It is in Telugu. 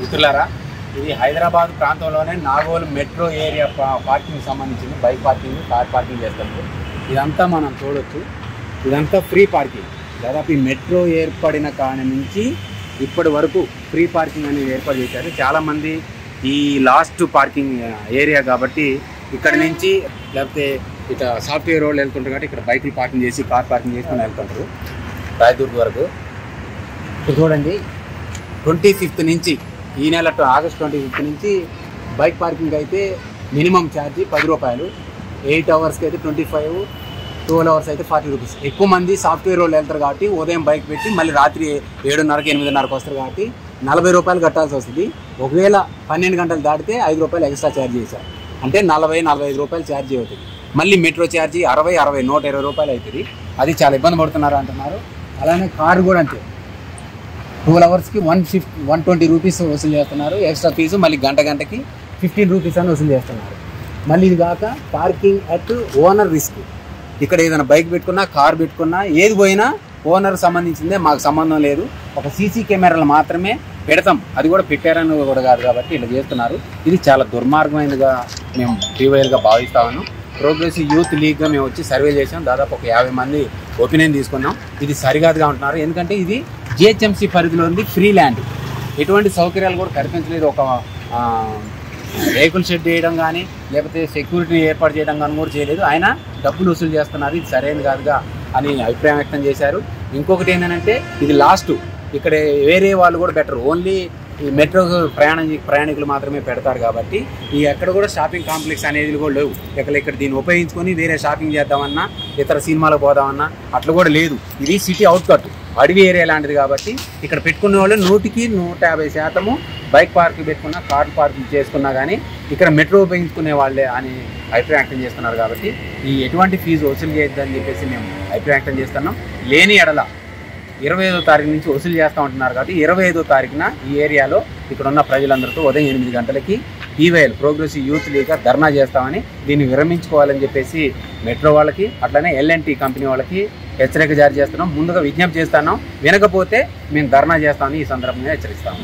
మిత్రులారా, ఇది హైదరాబాద్ ప్రాంతంలోనే నాగోల్ మెట్రో ఏరియా పార్కింగ్ సంబంధించింది. బైక్ పార్కింగ్, కార్ పార్కింగ్ చేస్తారు. ఇదంతా మనం చూడొచ్చు. ఇదంతా ఫ్రీ పార్కింగ్. దాదాపు ఈ మెట్రో ఏర్పడిన కాడి నుంచి ఇప్పటి వరకు ఫ్రీ పార్కింగ్ అనేది ఏర్పాటు చేశారు. చాలామంది ఈ లాస్ట్ పార్కింగ్ ఏరియా కాబట్టి ఇక్కడ నుంచి లేకపోతే ఇట్లా సాఫ్ట్వేర్ రోడ్లు వెళ్తుంటారు కాబట్టి ఇక్కడ బైకులు పార్కింగ్ చేసి కార్ పార్కింగ్ చేసుకుని వెళ్తుంటారు రాయదుర్గ్ వరకు. ఇప్పుడు చూడండి, 25th నుంచి ఈ నెల ఆగస్ట్ 25th నుంచి బైక్ పార్కింగ్ అయితే మినిమం ఛార్జ్ 10 రూపాయలు, 8 అవర్స్కి అయితే 25, 12 అవర్స్ అయితే 40 రూపీస్. ఎక్కువ మంది సాఫ్ట్వేర్ రోడ్లు వెళ్తారు కాబట్టి ఉదయం బైక్ పెట్టి మళ్ళీ రాత్రి 7:30కి 8:30కి వస్తారు కాబట్టి 40 రూపాయలు కట్టాల్సి వస్తుంది. ఒకవేళ 12 గంటలు దాటితే 5 రూపాయలు ఎక్స్ట్రా ఛార్జ్ చేశారు. అంటే 40-45 రూపాయలు ఛార్జ్ అవుతుంది. మళ్ళీ మెట్రో ఛార్జీ 60, 120 రూపాయలు అవుతుంది. అది చాలా ఇబ్బంది పడుతున్నారు అంటున్నారు. అలానే కారు కూడా అంతే, 12 అవర్స్కి 120 రూపీస్ వసూలు చేస్తున్నారు ఎక్స్ట్రా ఫీజు. మళ్ళీ గంటకి 15 రూపీస్ అని వసూలు చేస్తున్నారు. మళ్ళీ ఇది కాక పార్కింగ్ అట్ ఓనర్ రిస్క్. ఇక్కడ ఏదైనా బైక్ పెట్టుకున్నా, కార్ పెట్టుకున్నా, ఏది పోయినా ఓనర్ సంబంధించిందే, మాకు సంబంధం లేదు. ఒక సీసీ కెమెరాలు మాత్రమే పెడతాం, అది కూడా పెట్టారని కూడా కాదు కాబట్టి ఇలా చేస్తున్నారు. ఇది చాలా దుర్మార్గమైనదిగా మేము టీవైల్గా భావిస్తామను. ప్రోగ్రెసివ్ యూత్ లీగ్గా మేము వచ్చి సర్వే చేసాం. దాదాపు ఒక 50 మంది ఒపీనియన్ తీసుకున్నాం. ఇది సరికాదుగా ఉంటున్నారు. ఎందుకంటే ఇది జిహెచ్ఎంసీ పరిధిలో ఉంది, ఫ్రీ ల్యాండ్. ఎటువంటి సౌకర్యాలు కూడా కల్పించలేదు. ఒక వెహికల్ షెడ్ వేయడం కానీ లేకపోతే సెక్యూరిటీ ఏర్పాటు చేయడం కానీ కూడా చేయలేదు. ఆయన డబ్బులు వసూలు చేస్తున్నారు. ఇది సరైనది కాదుగా అని అభిప్రాయం వ్యక్తం చేశారు. ఇంకొకటి ఏంటంటే ఇది లాస్ట్, ఇక్కడ వేరే వాళ్ళు కూడా బెటర్, ఓన్లీ ఈ మెట్రో ప్రయాణికులు మాత్రమే పెడతారు కాబట్టి ఈ ఎక్కడ కూడా షాపింగ్ కాంప్లెక్స్ అనేది కూడా లేవు. ఇక్కడ దీన్ని ఉపయోగించుకొని వేరే షాపింగ్ చేద్దామన్నా, ఇతర సినిమాలకు పోదామన్నా అట్లా కూడా లేదు. ఇది సిటీ అవుట్కట్, అడవి ఏరియా లాంటిది కాబట్టి ఇక్కడ పెట్టుకునే వాళ్ళు 100కి 150% బైక్ పార్కింగ్ పెట్టుకున్నా, కార్ పార్కింగ్ చేసుకున్నా కానీ ఇక్కడ మెట్రో ఉపయోగించుకునే వాళ్ళే అని అభిప్రాయం వ్యక్తం చేస్తున్నారు. కాబట్టి ఈ ఎటువంటి ఫీజు వసూలు చేయొద్దని చెప్పేసి మేము అభిప్రాయం వ్యక్తం చేస్తున్నాం. లేని ఎడల 25వ తారీఖు నుంచి వసూలు చేస్తూ ఉంటున్నారు కాబట్టి 25వ తారీఖున ఈ ఏరియాలో ఇక్కడ ఉన్న ప్రజలందరితో ఉదయం 8 గంటలకి టీవైఎల్ ప్రోగ్రెసివ్ యూత్ లీగ్గా ధర్నా చేస్తామని, దీన్ని విరమించుకోవాలని చెప్పేసి మెట్రో వాళ్ళకి అట్లనే L&T కంపెనీ వాళ్ళకి హెచ్చరిక జారీ చేస్తున్నాం. ముందుగా విజ్ఞప్తి చేస్తున్నాం, వినకపోతే మేము ధర్నా చేస్తామని ఈ సందర్భంగా హెచ్చరిస్తాము.